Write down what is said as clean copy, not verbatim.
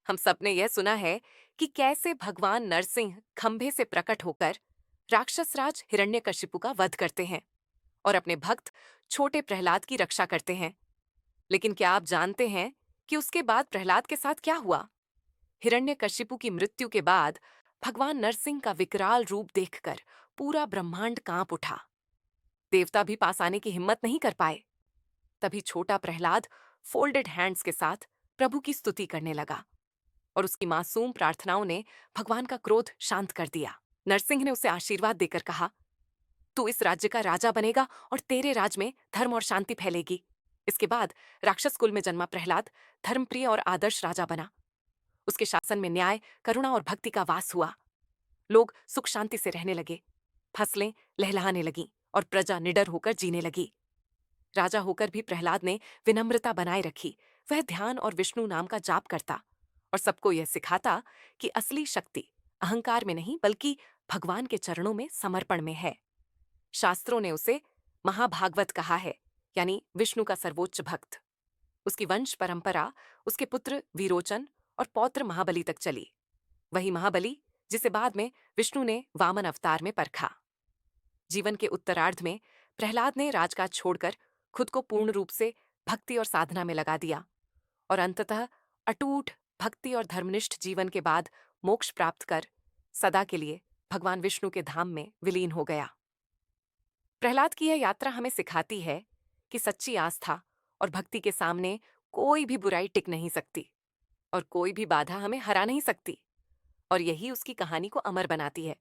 हम सबने यह सुना है कि कैसे भगवान नरसिंह खंभे से प्रकट होकर राक्षस राज हिरण्यकशिपु का वध करते हैं और अपने भक्त छोटे प्रहलाद की रक्षा करते हैं। लेकिन क्या आप जानते हैं कि उसके बाद प्रहलाद के साथ क्या हुआ? हिरण्यकशिपु की मृत्यु के बाद भगवान नरसिंह का विकराल रूप देखकर पूरा ब्रह्मांड कांप उठा। देवता भी पास आने की हिम्मत नहीं कर पाए। तभी छोटा प्रहलाद फोल्डेड हैंड्स के साथ प्रभु की स्तुति करने लगा और उसकी मासूम प्रार्थनाओं ने भगवान का क्रोध शांत कर दिया। नरसिंह ने उसे आशीर्वाद देकर कहा, तू इस राज्य का राजा बनेगा और तेरे राज में धर्म और शांति फैलेगी। इसके बाद राक्षस कुल में जन्मा प्रहलाद धर्मप्रिय और आदर्श राजा बना। उसके शासन में न्याय, करुणा और भक्ति का वास हुआ। लोग सुख शांति से रहने लगे, फसलें लहलहाने लगीं और प्रजा निडर होकर जीने लगी। राजा होकर भी प्रहलाद ने विनम्रता बनाए रखी। वह ध्यान और विष्णु नाम का जाप करता और सबको यह सिखाता कि असली शक्ति अहंकार में नहीं बल्कि भगवान के चरणों में समर्पण में है। शास्त्रों ने उसे महाभागवत कहा है, यानी विष्णु का सर्वोच्च भक्त। उसकी वंश परंपरा उसके पुत्र वीरोचन और पौत्र महाबली तक चली। वही महाबली जिसे बाद में विष्णु ने वामन अवतार में परखा। जीवन के उत्तरार्ध में प्रहलाद ने राजकाज छोड़कर खुद को पूर्ण रूप से भक्ति और साधना में लगा दिया और अंततः अटूट भक्ति और धर्मनिष्ठ जीवन के बाद मोक्ष प्राप्त कर सदा के लिए भगवान विष्णु के धाम में विलीन हो गया। प्रहलाद की यह यात्रा हमें सिखाती है कि सच्ची आस्था और भक्ति के सामने कोई भी बुराई टिक नहीं सकती और कोई भी बाधा हमें हरा नहीं सकती, और यही उसकी कहानी को अमर बनाती है।